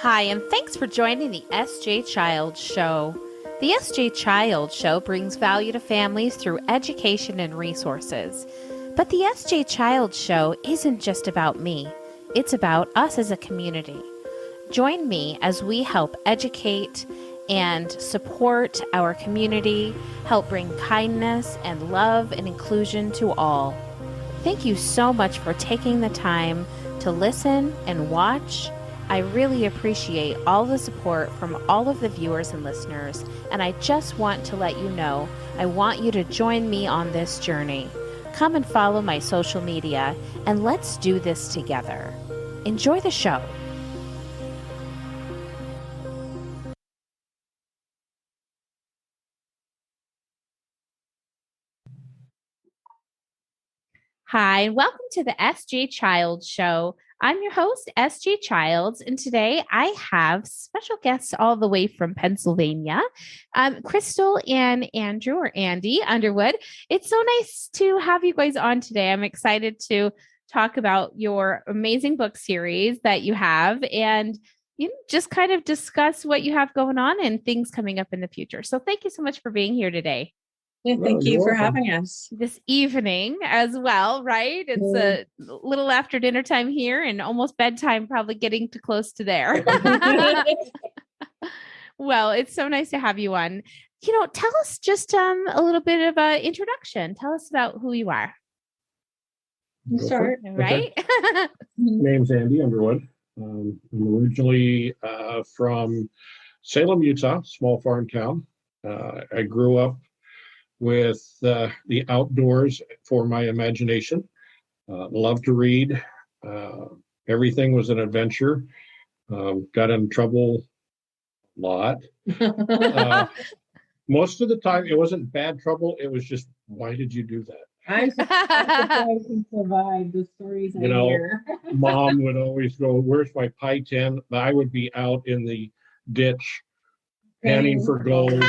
Hi, and thanks for joining the S.J. Childs Show. The S.J. Childs Show brings value to families through education and resources. But the S.J. Childs Show isn't just about me, it's about us as a community. Join me as we help educate and support our community, help bring kindness and love and inclusion to all. Thank you so much for taking the time to listen and watch. I really appreciate all the support from all of the viewers and listeners, and I just want to let you know I want you to join me on this journey. Come and follow my social media, and let's do this together. Enjoy the show. Hi, and welcome to the S.J. Childs Show. I'm your host, S.J. Childs, and today I have special guests all the way from Pennsylvania, Cristal and Andrew, or Andy Underwood. It's so nice to have you guys on today. I'm excited to talk about your amazing book series that you have and just kind of discuss what you have going on and things coming up in the future. So thank you so much for being here today. Yeah, thank you for having us. This evening as well, right? It's a little after dinner time here and almost bedtime, probably getting too close to there. Well, it's so nice to have you on. Tell us just a little bit of an introduction. Tell us about who you are. Start. Right? Okay. Name's Andy Underwood. I'm originally from Salem, Utah, small farm town. I grew up with the outdoors for my imagination. Loved to read. Everything was an adventure. Got in trouble a lot. Most of the time, it wasn't bad trouble. It was just, why did you do that? I'm surprised you survived the stories I hear. Mom would always go, "Where's my pie tin?" I would be out in the ditch panning for gold.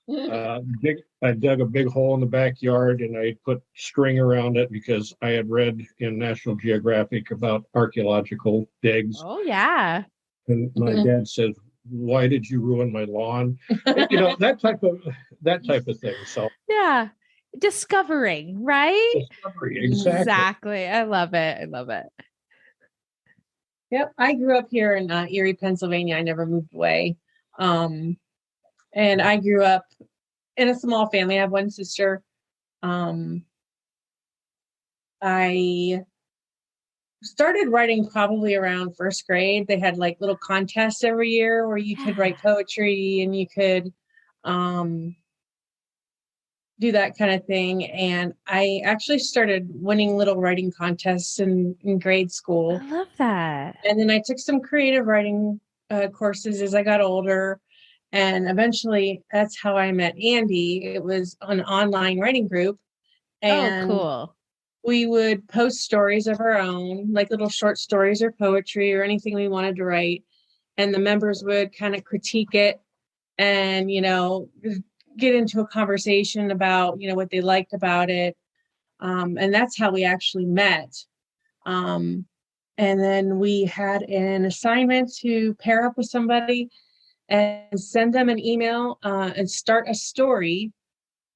I dug a big hole in the backyard and I put string around it because I had read in National Geographic about archaeological digs. Oh, yeah. And my dad says, "Why did you ruin my lawn?" that type of thing. So yeah, discovering, right? Discovery, exactly. I love it. Yep, I grew up here in Erie, Pennsylvania. I never moved away. And I grew up in a small family. I have one sister. I started writing probably around first grade. They had like little contests every year where you could write poetry and you could do that kind of thing. And I actually started winning little writing contests in grade school. I love that. And then I took some creative writing courses as I got older. And eventually, that's how I met Andy. It was an online writing group. And cool. We would post stories of our own, like little short stories or poetry or anything we wanted to write. And the members would kind of critique it and, get into a conversation about, what they liked about it. And that's how we actually met. And then we had an assignment to pair up with somebody and send them an email and start a story.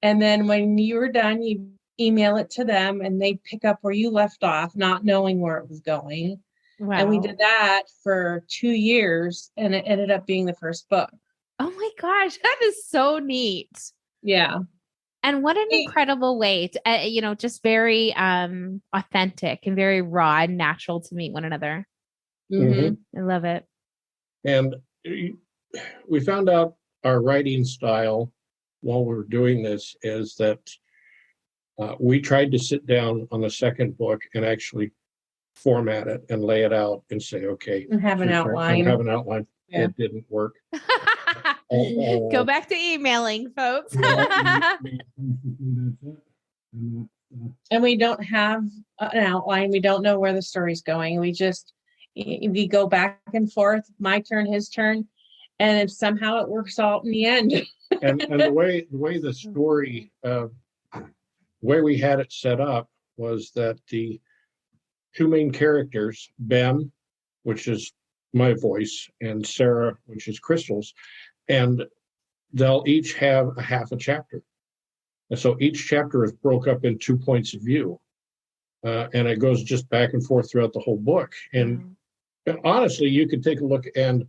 And then when you were done, you email it to them and they pick up where you left off, not knowing where it was going. Wow. And we did that for 2 years and it ended up being the first book. Oh my gosh, that is so neat. Yeah. And what an incredible way to, just very authentic and very raw and natural to meet one another. Mm-hmm. I love it. And we found out our writing style while we were doing this is that we tried to sit down on the second book and actually format it and lay it out and say, okay. And have an outline. Yeah. It didn't work. Go back to emailing, folks. And we don't have an outline. We don't know where the story's going. We go back and forth, my turn, his turn, and somehow it works out in the end. and the way the story, the way we had it set up was that the two main characters, Ben, which is my voice, and Sarah, which is Cristal's, and they'll each have a half a chapter. And so each chapter is broke up in 2 points of view. And it goes just back and forth throughout the whole book. And honestly, you could take a look and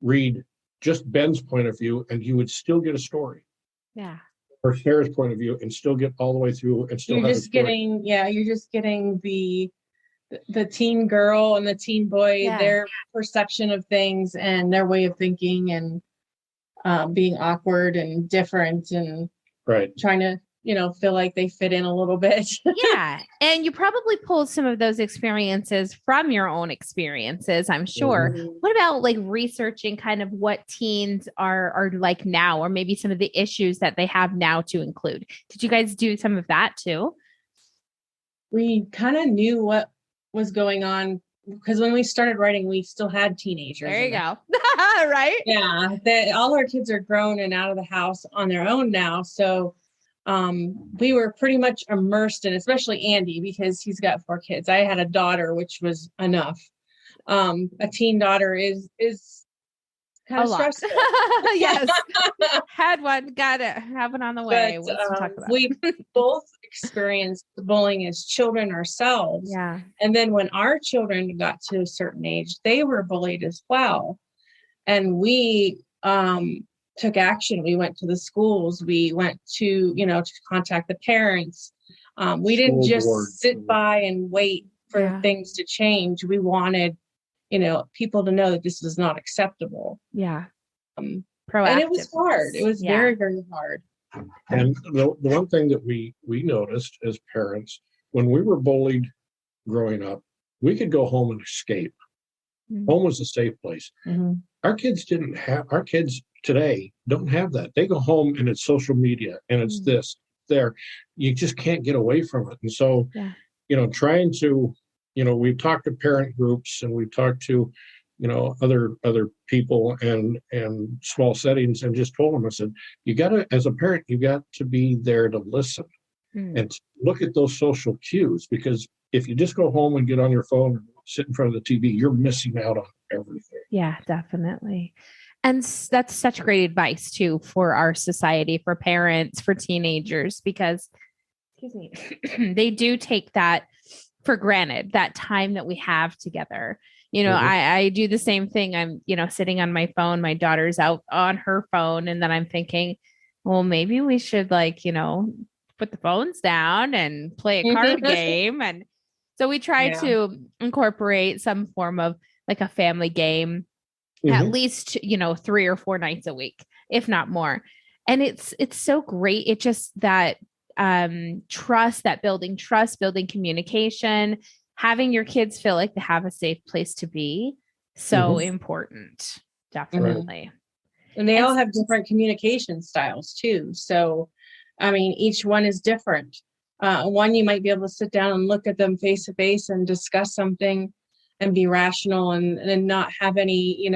read just Ben's point of view, and you would still get a story. Yeah. Or Sarah's point of view, and still get all the way through, and still You're have just getting, you're just getting the teen girl and the teen boy, their perception of things and their way of thinking, and being awkward and different, and trying to, feel like they fit in a little bit. Yeah. And you probably pulled some of those experiences from your own experiences, I'm sure. Mm-hmm. What about like researching kind of what teens are like now, or maybe some of the issues that they have now to include? Did you guys do some of that too? We kind of knew what was going on, because when we started writing, we still had teenagers. There you go. Right? Yeah. All our kids are grown and out of the house on their own now. So we were pretty much immersed in, especially Andy, because he's got 4 kids. I had a daughter, which was enough. A teen daughter is kind of stressful. Yes. Had one, got it, have it on the way. We both experienced bullying as children ourselves. Yeah. And then when our children got to a certain age, they were bullied as well. And we took action. We went to the schools. We went to, to contact the parents. We didn't just sit by and wait for things to change. We wanted, people to know that this is not acceptable. Yeah. And it was hard. It was very, very hard. And the one thing that we noticed as parents, when we were bullied growing up, we could go home and escape. Mm-hmm. Home was a safe place. Mm-hmm. Our kids today don't have that. They go home and it's social media and it's this, there. You just can't get away from it. And so, trying to, we've talked to parent groups, and we've talked to, other people and small settings, and just told them, I said, as a parent, you got to be there to listen and look at those social cues, because if you just go home and get on your phone and sit in front of the TV, you're missing out on everything. Yeah, definitely. And that's such great advice too, for our society, for parents, for teenagers, because, they do take that for granted, that time that we have together. I do the same thing. I'm, sitting on my phone, my daughter's out on her phone. And then I'm thinking, well, maybe we should put the phones down and play a card game. And so we try to incorporate some form of like a family game, at least, 3 or 4 nights a week, if not more. And it's so great. It just that trust, building communication, having your kids feel like they have a safe place to be. So important. Definitely. And they all have different communication styles too. So, each one is different. One, you might be able to sit down and look at them face to face and discuss something and be rational and not have any,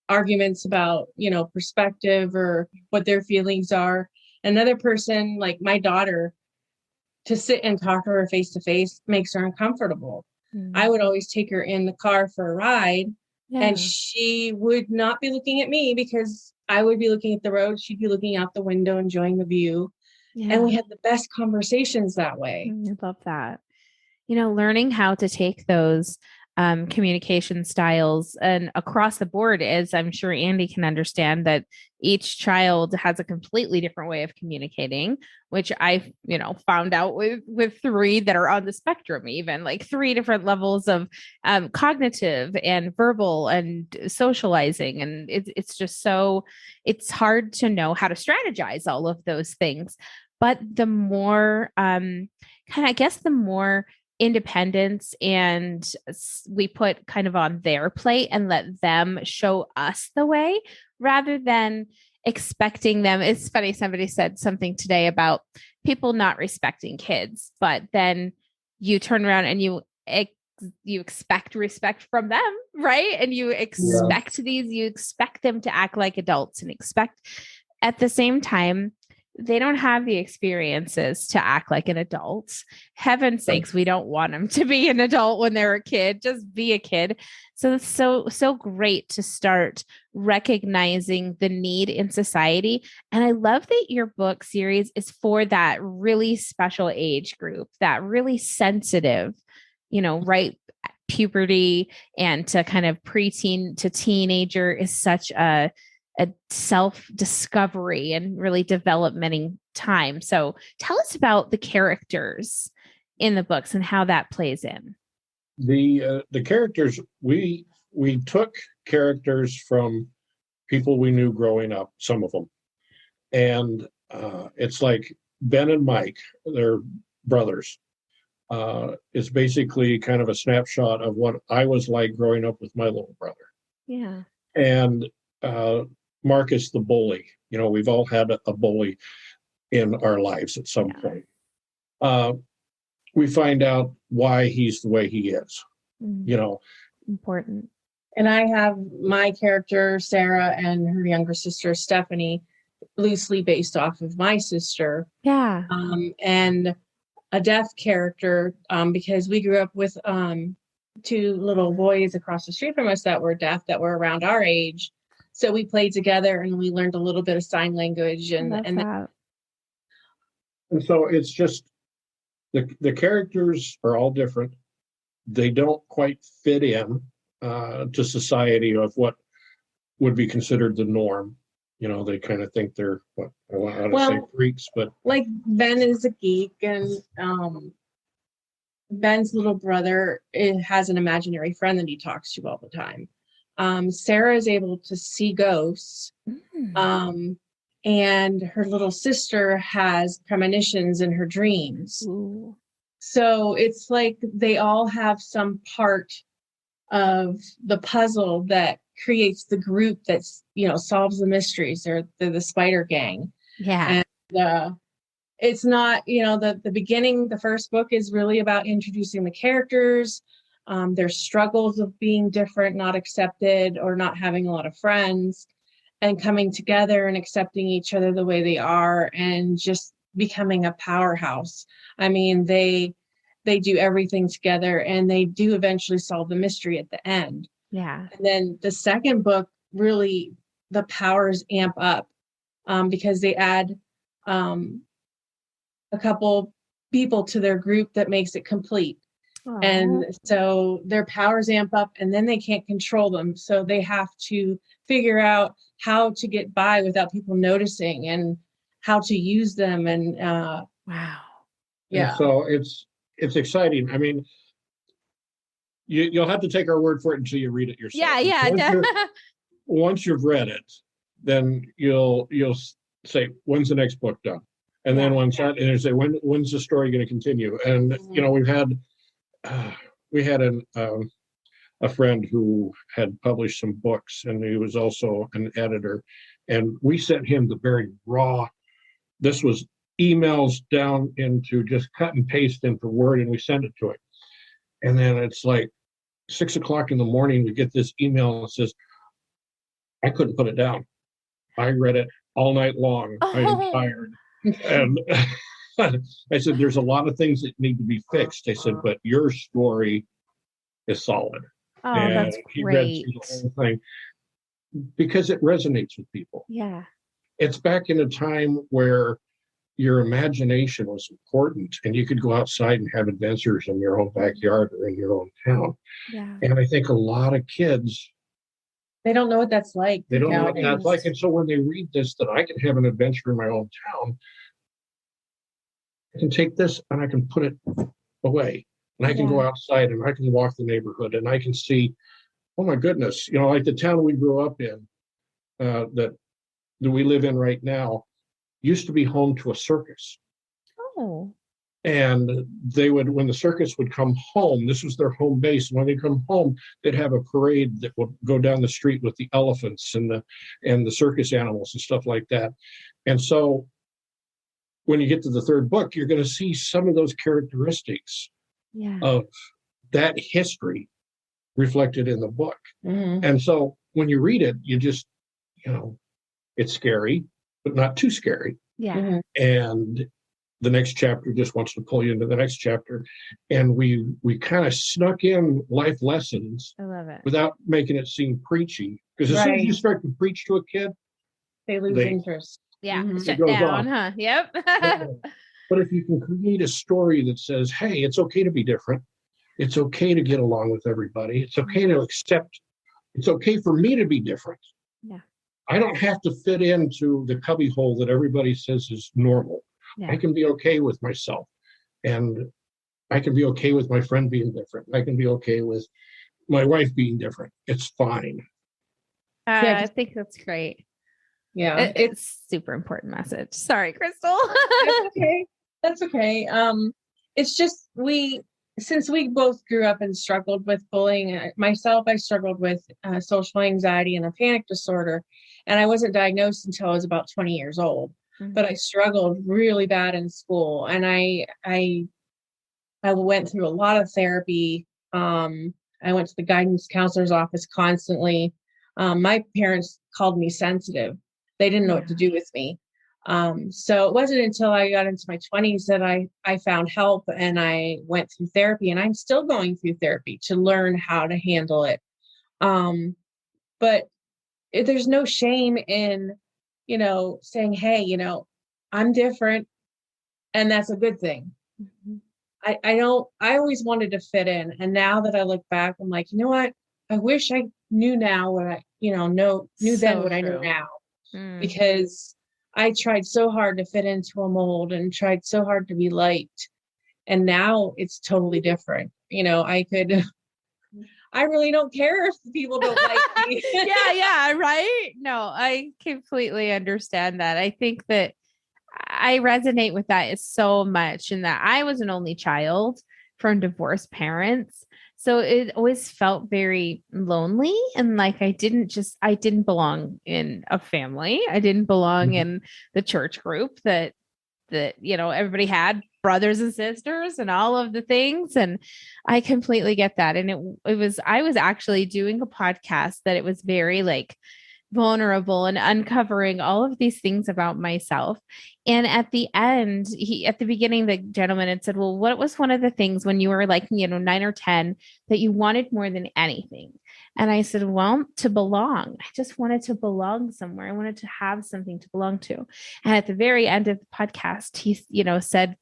arguments about, perspective or what their feelings are. Another person, like my daughter, to sit and talk to her face to face makes her uncomfortable. I would always take her in the car for a ride, and she would not be looking at me because I would be looking at the road. She'd be looking out the window, enjoying the view. Yeah. And we had the best conversations that way. I love that. Learning how to take those communication styles and across the board, as I'm sure Andy can understand, that each child has a completely different way of communicating, which I, found out with 3 that are on the spectrum, even like 3 different levels of cognitive and verbal and socializing. And it's just it's hard to know how to strategize all of those things. But the more, the more independence and we put kind of on their plate and let them show us the way, rather than expecting them. It's funny. Somebody said something today about people not respecting kids, but then you turn around and you expect respect from them, right? And you expect you expect them to act like adults, and expect at the same time they don't have the experiences to act like an adult. Heaven's sakes, we don't want them to be an adult when they're a kid. Just be a kid. So it's so great to start recognizing the need in society. And I love that your book series is for that really special age group, that really sensitive, right puberty and to kind of preteen to teenager is such a self-discovery and really developmenting time. So tell us about the characters in the books and how that plays in. The characters, we took characters from people we knew growing up, some of them. And it's like Ben and Mike, they're brothers. It's basically kind of a snapshot of what I was like growing up with my little brother. Yeah. And Marcus the bully. We've all had a bully in our lives at some point. We find out why he's the way he is. Important. And I have my character, Sarah, and her younger sister, Stephanie, loosely based off of my sister. Yeah. And a deaf character, because we grew up with two little boys across the street from us that were deaf, that were around our age. So we played together and we learned a little bit of sign language. And so it's just the characters are all different. They don't quite fit in to society of what would be considered the norm. They kind of think they're say freaks, but like Ben is a geek, and Ben's little brother has an imaginary friend that he talks to all the time. Sarah is able to see ghosts, and her little sister has premonitions in her dreams. Ooh. So it's like they all have some part of the puzzle that creates the group that's solves the mysteries. They're the spider gang. Yeah. And it's not the beginning. The first book is really about introducing the characters, their struggles of being different, not accepted, or not having a lot of friends, and coming together and accepting each other the way they are, and just becoming a powerhouse. I mean, they do everything together, and they do eventually solve the mystery at the end. Yeah. And then the second book, really the powers amp up, because they add a couple people to their group that makes it complete. Aww. And so their powers amp up, and then they can't control them. So they have to figure out how to get by without people noticing, and how to use them. And wow. Yeah. And so it's exciting. I mean, you'll have to take our word for it until you read it yourself. Yeah. Once you've read it, then you'll say, when's the next book done? And then and you say, when's the story going to continue? And we had a friend who had published some books, and he was also an editor, and we sent him the very raw. This was emails down into just cut and paste into Word, and we sent it to him. And then it's like 6 o'clock in the morning, we get this email that says, I couldn't put it down. I read it all night long. I am tired. And I said, there's a lot of things that need to be fixed. I said, but your story is solid. Oh, and that's he great. read through the whole thing because it resonates with people. Yeah. It's back in a time where your imagination was important, and you could go outside and have adventures in your own backyard or in your own town. Yeah. And I think a lot of kids, they don't know what that's like. They don't know what that's like. And so when they read this, that I can have an adventure in my own town, I can take this and I can put it away. And I can go outside and I can walk the neighborhood and I can see, oh my goodness, like the town we grew up in, that we live in right now, used to be home to a circus. Oh. And they would, when the circus would come home, this was their home base. And when they come home, they'd have a parade that would go down the street with the elephants and the circus animals and stuff like that. And so when you get to the third book, you're going to see some of those characteristics of that history reflected in the book. Mm-hmm. And so when you read it, you just, it's scary, but not too scary. Yeah. Mhm. And the next chapter just wants to pull you into the next chapter. And we kind of snuck in life lessons I love it. without making it seem preachy. Because as soon as you Right. start to preach to a kid, They lose they interest. Yeah. Mhm. it Shut goes down, off. huh? Yep. But if you can create a story that says, hey, it's okay to be different. It's okay to get along with everybody. It's okay to accept. It's okay for me to be different. Yeah. I don't have to fit into the cubbyhole that everybody says is normal. Yeah. I can be okay with myself. And I can be okay with my friend being different. I can be okay with my wife being different. It's fine. Yeah, I 'cause- think that's great. yeah. It's super important message. Sorry, Crystal. That's okay. That's okay. It's just since we both grew up and struggled with bullying. Myself, I struggled with social anxiety and a panic disorder, and I wasn't diagnosed until I was about 20 years old. But I struggled really bad in school, and I went through a lot of therapy. I went to the guidance counselor's office constantly. My parents called me sensitive. They didn't know what to do with me. So it wasn't until I got into my 20s that I found help, and I went through therapy, and I'm still going through therapy to learn how to handle it. But there's no shame in, saying, hey, I'm different, and that's a good thing. Mhm. I always wanted to fit in. And now that I look back, I'm like, you know what? I wish I knew now what I, knew then So what I know true. now, Mm. because I tried so hard to fit into a mold and tried so hard to be liked. And now it's totally different. I really don't care if people don't like me. Yeah, right? No, I completely understand that. I think that I resonate with that so much in that I was an only child from divorced parents. So it always felt very lonely and like I didn't belong in a family. I didn't belong in the church group that everybody had brothers and sisters and all of the things. And I completely get that. And I was actually doing a podcast that it was very like vulnerable and uncovering all of these things about myself. And at the end, at the beginning, the gentleman had said, well, what was one of the things when you were like, 9 or 10 that you wanted more than anything? And I said, well, to belong. I just wanted to belong somewhere. I wanted to have something to belong to. And at the very end of the podcast, he, said,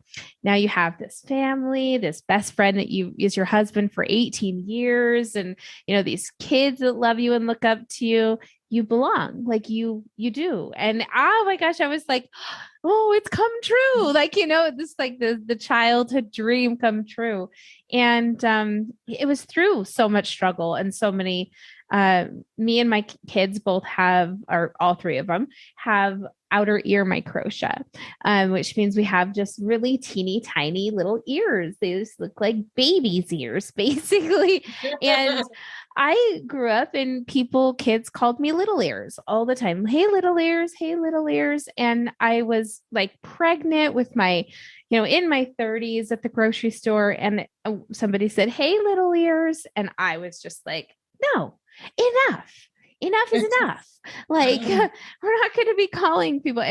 now you have this family, this best friend that is your husband for 18 years. And, these kids that love you and look up to you. You belong, like you do. And oh my gosh, I was like, oh, it's come true. Like, this like the childhood dream come true. And it was through so much struggle and so many me and my kids both or all three of them have outer ear microtia, which means we have just really teeny tiny little ears. They just look like baby's ears, basically. And I grew up and kids called me little ears all the time. Hey, little ears. Hey, little ears. And I was like pregnant with my, in my 30s at the grocery store. And somebody said, hey, little ears. And I was just like, no, enough is enough. Like, we're not going to be calling people.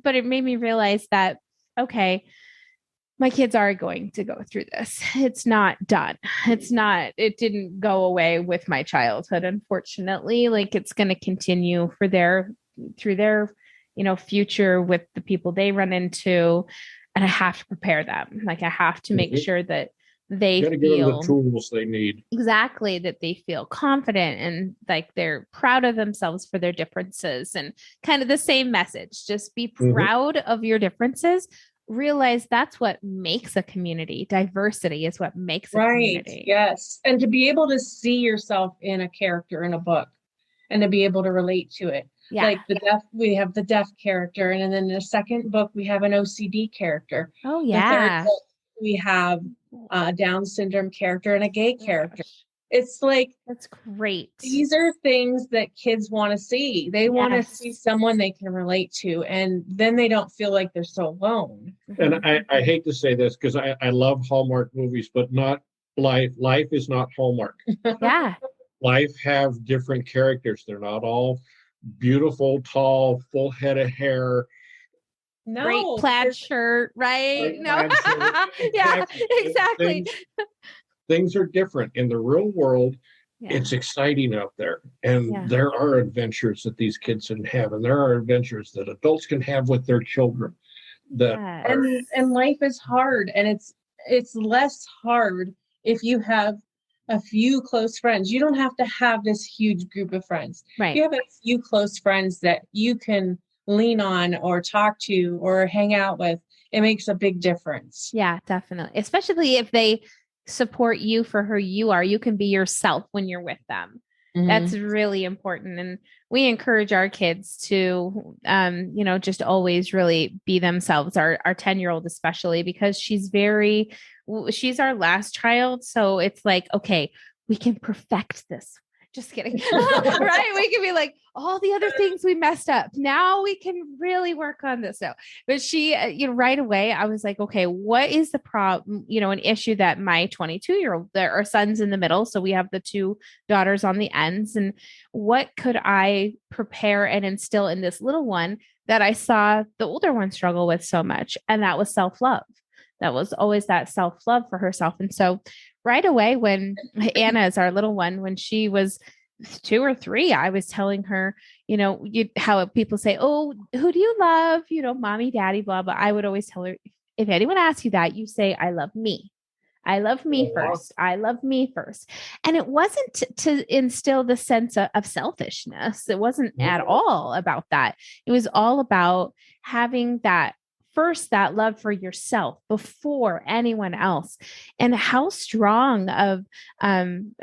But it made me realize that, okay, my kids are going to go through this. It's not done. It didn't go away with my childhood, unfortunately. Like it's going to continue through their, future with the people they run into. And I have to prepare them. Like I have to make sure that they got to give them the tools they need. Exactly, that they feel confident and like they're proud of themselves for their differences, and kind of the same message. Just be proud of your differences. Realize that's what makes a community. Diversity is what makes a community. Yes. And to be able to see yourself in a character in a book and to be able to relate to it. Yeah. Like we have the deaf character. And then in the second book, we have an OCD character. Oh, The yeah. third book, we have a Down syndrome character and a gay character. It's like, that's great. These are things that kids want to see. They want to see someone they can relate to, and then they don't feel like they're so alone. And I hate to say this because I love Hallmark movies, but not life. Life is not Hallmark. Yeah. Life have different characters. They're not all beautiful, tall, full head of hair. great No, plaid shirt, right? Great No. plaid shirt. Yeah, Exactly. exactly. Things are different in the real world. Yeah. It's exciting out there, and Yeah. there are adventures that these kids can have, and there are adventures that adults can have with their children that Yes. are and life is hard, and it's less hard if you have a few close friends. You don't have to have this huge group of friends. Right. You have a few close friends that you can lean on or talk to or hang out with. It makes a big difference. Yeah, definitely. Especially if they support you for who you are. You can be yourself when you're with them. That's really important. And we encourage our kids to, just always really be themselves. Our 10-year-old, especially, because she's our last child. So it's like, okay, we can perfect this. Just kidding. Right. We can be like, all the other things we messed up. Now we can really work on this now. But she, right away, I was like, okay, what is the problem? An issue that my 22-year-old, our son's in the middle. So we have the two daughters on the ends. And what could I prepare and instill in this little one that I saw the older one struggle with so much? And that was self-love. That was always that self-love for herself. And so right away, when Anna is our little one, when she was 2 or 3, I was telling her, how people say, oh, who do you love? Mommy, daddy, blah, blah. I would always tell her, if anyone asks you that, you say, I love me. I love me first. I love me first. And it wasn't to instill the sense of selfishness. It wasn't at all about that. It was all about having that love for yourself before anyone else. And how strong of an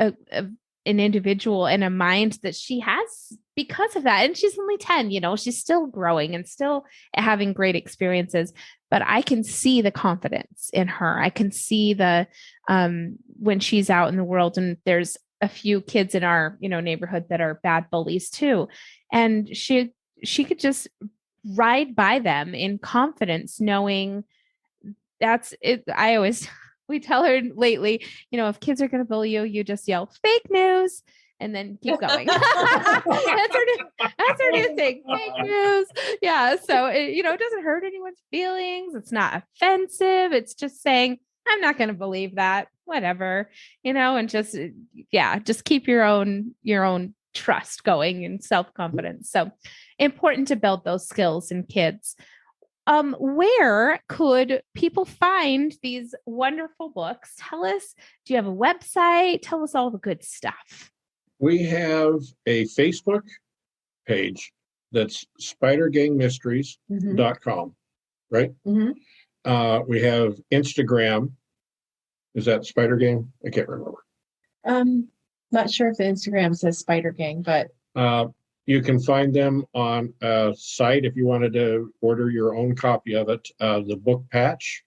individual and a mind that she has because of that. And she's only 10, she's still growing and still having great experiences, but I can see the confidence in her. I can see the, when she's out in the world, and there's a few kids in our, neighborhood that are bad bullies too. And she could just ride by them in confidence, knowing that's it. We tell her lately, if kids are going to bully you, you just yell fake news and then keep going. That's her new thing. Fake news. Yeah. So it doesn't hurt anyone's feelings. It's not offensive. It's just saying, I'm not going to believe that, whatever, and just keep your own trust going and self-confidence. So important to build those skills in kids. Where could people find these wonderful books? Tell us, do you have a website? Tell us all the good stuff. We have a Facebook page that's spidergangmysteries.com, right? Mm-hmm. We have Instagram. Is that Spider Gang? I can't remember. Not sure if the Instagram says Spider Gang, but you can find them on a site if you wanted to order your own copy of it, the book patch.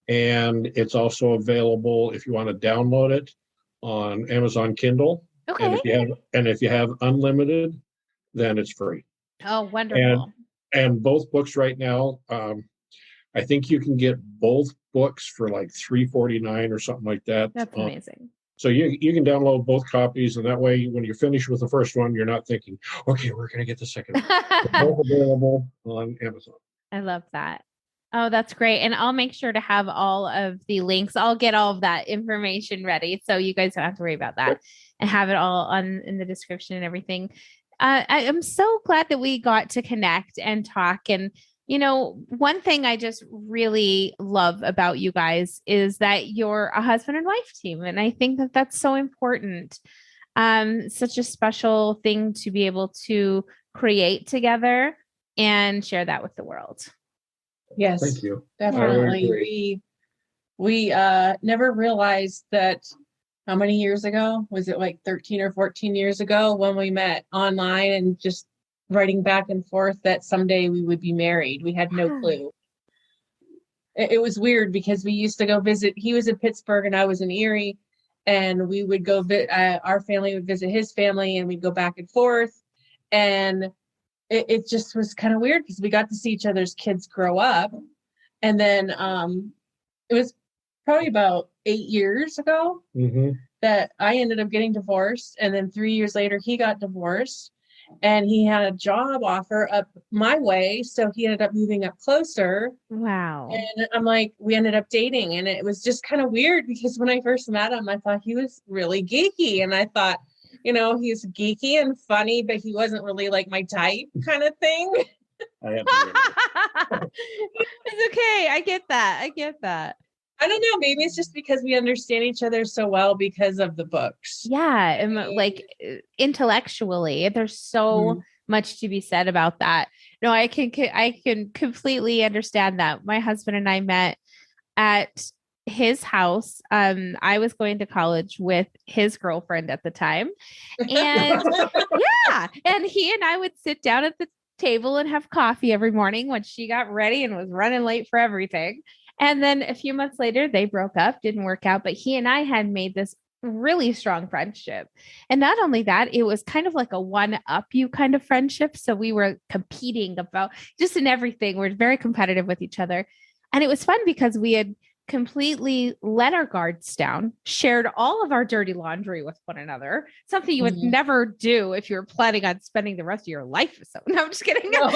And it's also available if you want to download it on Amazon Kindle. Okay. And if you have unlimited, then it's free. Oh, wonderful. And both books right now, I think you can get both books for like $3.49 or something like that. That's amazing. So you can download both copies, and that way, when you're finished with the first one, you're not thinking, okay, we're going to get the second one. They're both available on Amazon. I love that. Oh, that's great. And I'll make sure to have all of the links. I'll get all of that information ready, so you guys don't have to worry about that, and have it all in the description and everything. I am so glad that we got to connect and talk. And one thing I just really love about you guys is that you're a husband and wife team. And I think that that's so important. Such a special thing to be able to create together and share that with the world. Yes, thank you. Definitely. We never realized that. How many years ago? Was it like 13 or 14 years ago when we met online and just writing back and forth that someday we would be married? We had no clue. It was weird because we used to go visit. He was in Pittsburgh and I was in Erie, and we would go our family would visit his family, and we'd go back and forth. And it just was kind of weird because we got to see each other's kids grow up. And then it was probably about 8 years ago that I ended up getting divorced. And then 3 years later, he got divorced. and he had a job offer up my way. So he ended up moving up closer. Wow. And I'm like, we ended up dating. And it was just kind of weird because when I first met him, I thought he was really geeky. And I thought, he's geeky and funny, but he wasn't really like my type kind of thing. I have to It's okay. I get that. I don't know. Maybe it's just because we understand each other so well because of the books. Yeah. And like intellectually, there's so much to be said about that. No, I can completely understand that. My husband and I met at his house. I was going to college with his girlfriend at the time. And yeah, and he and I would sit down at the table and have coffee every morning when she got ready and was running late for everything. And then a few months later, they broke up, didn't work out, but he and I had made this really strong friendship. And not only that, it was kind of like a one up you kind of friendship. So we were competing about just in everything. We're very competitive with each other. And it was fun because we had completely let our guards down, shared all of our dirty laundry with one another, something you would never do if you were planning on spending the rest of your life with someone. No, I'm just kidding. No. But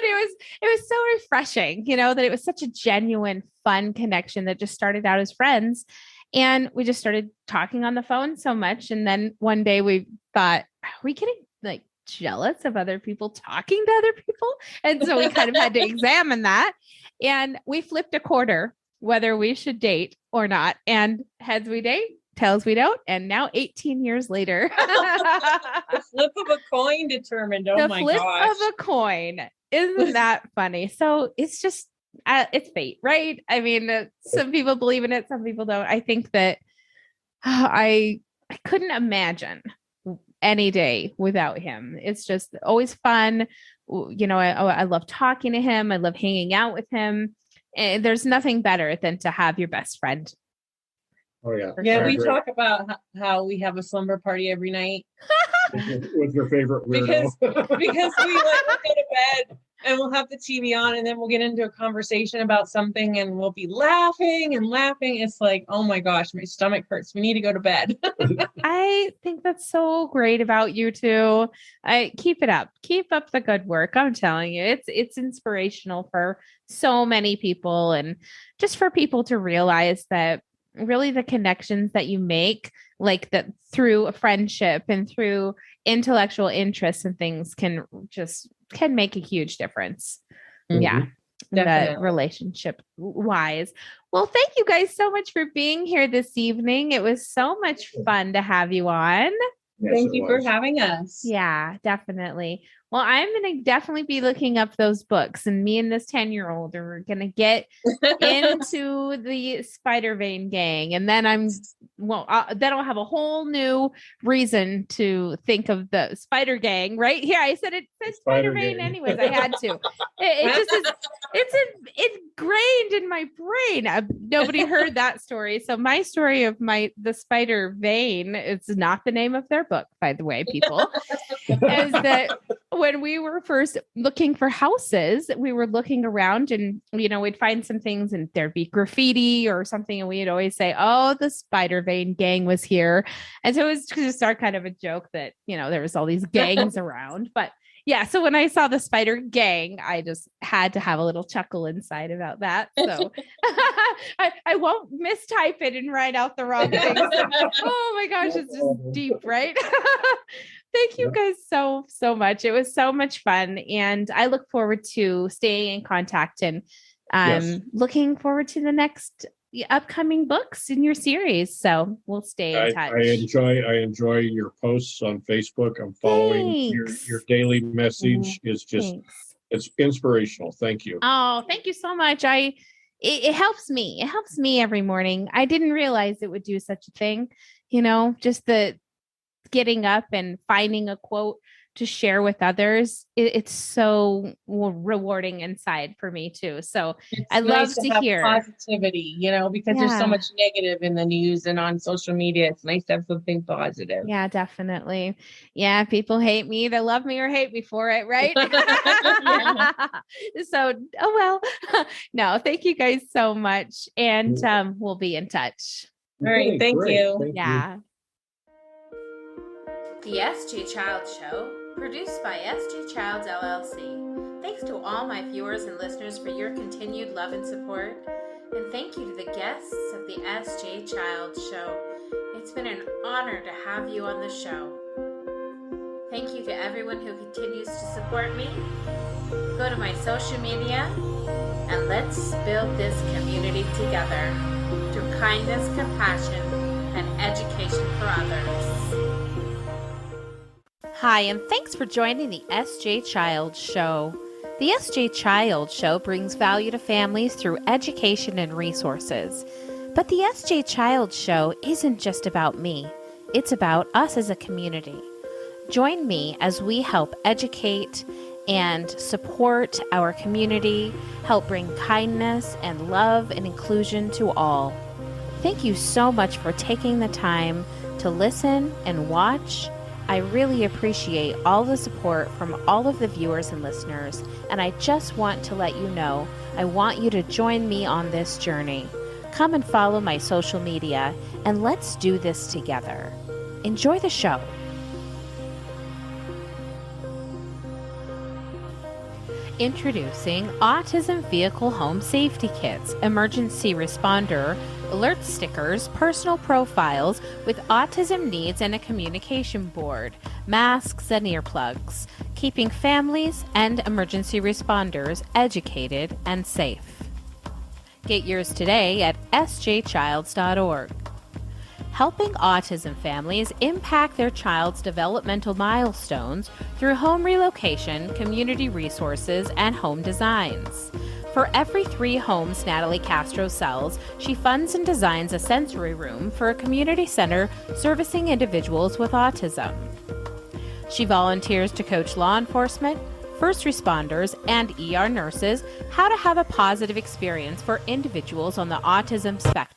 it was so refreshing, that it was such a genuine, fun connection that just started out as friends. And we just started talking on the phone so much. And then one day we thought, are we getting like jealous of other people talking to other people? And so we kind of had to examine that. And we flipped a quarter whether we should date or not. And heads we date, tails we don't. And now 18 years later, the flip of a coin determined. Oh my gosh. The flip of a coin. Isn't that funny? So it's just, it's fate, right? I mean, some people believe in it. Some people don't. I think that I couldn't imagine any day without him. It's just always fun. I love talking to him. I love hanging out with him. And there's nothing better than to have your best friend. Oh yeah. Yeah. Sure. We talk about how we have a slumber party every night. With your favorite weirdo. Because we like to go to bed and we'll have the TV on and then we'll get into a conversation about something and we'll be laughing and laughing. It's like, oh my gosh, my stomach hurts. We need to go to bed. I think that's so great about you two. Keep it up. Keep up the good work. I'm telling you, it's inspirational for so many people and just for people to realize that really the connections that you make, like that through a friendship and through intellectual interests and things can make a huge difference. Yeah. That relationship wise. Well, thank you guys so much for being here this evening. It was so much fun to have you on. Yes, thank you for having us. Yeah, definitely. Well, I'm going to definitely be looking up those books, and me and this 10-year-old are going to get into the Spider Vein gang. And then then I'll have a whole new reason to think of the Spider Gang right here. I said it said Spider Vein anyways. I had to. It just is, it's ingrained in my brain. Nobody heard that story. So my story of the Spider Vein, it's not the name of their book, by the way, people, is that when we were first looking for houses, we were looking around and, we'd find some things and there'd be graffiti or something. And we'd always say, oh, the Spider Vein gang was here. And so it was just our kind of a joke that, there was all these gangs around. But yeah, so when I saw the Spider Gang, I just had to have a little chuckle inside about that. So I won't mistype it and write out the wrong things. Oh my gosh, it's just deep, right? Thank you guys so much. It was so much fun. And I look forward to staying in contact and looking forward to the next upcoming books in your series. So we'll stay in touch. I enjoy your posts on Facebook. I'm following your daily message is just, it's inspirational. Thank you. Oh, thank you so much. It helps me. It helps me every morning. I didn't realize it would do such a thing, just the getting up and finding a quote to share with others. It's so rewarding inside for me too. So I love to hear positivity, because there's so much negative in the news and on social media. It's nice to have something positive. Yeah, definitely. Yeah. People hate me. They love me or hate me for it. Right. So, no, thank you guys so much. And we'll be in touch. All right. Thank you. Thank you. The SJ Child Show Produced by sjchildsllc. Thanks to all my viewers and listeners for your continued love and support. And thank you to the guests of the SJ Child Show. It's been an honor to have you on the show. Thank you to everyone who continues to support me. Go to my social media and let's build this community together through kindness, compassion, and education for others. Hi, and thanks for joining the SJ Child Show. The SJ Child Show brings value to families through education and resources. But the SJ Child Show isn't just about me. It's about us as a community. Join me as we help educate and support our community, help bring kindness and love and inclusion to all. Thank you so much for taking the time to listen and watch. I really appreciate all the support from all of the viewers and listeners, and I just want to let you know I want you to join me on this journey. Come and follow my social media, and let's do this together. Enjoy the show. Introducing Autism Vehicle Home Safety Kits, Emergency Responder, alert stickers, personal profiles with autism needs and a communication board, masks and earplugs, keeping families and emergency responders educated and safe. Get yours today at sjchilds.org. Helping autism families impact their child's developmental milestones through home relocation, community resources, and home designs. For every 3 homes Natalie Castro sells, she funds and designs a sensory room for a community center servicing individuals with autism. She volunteers to coach law enforcement, first responders, and ER nurses how to have a positive experience for individuals on the autism spectrum.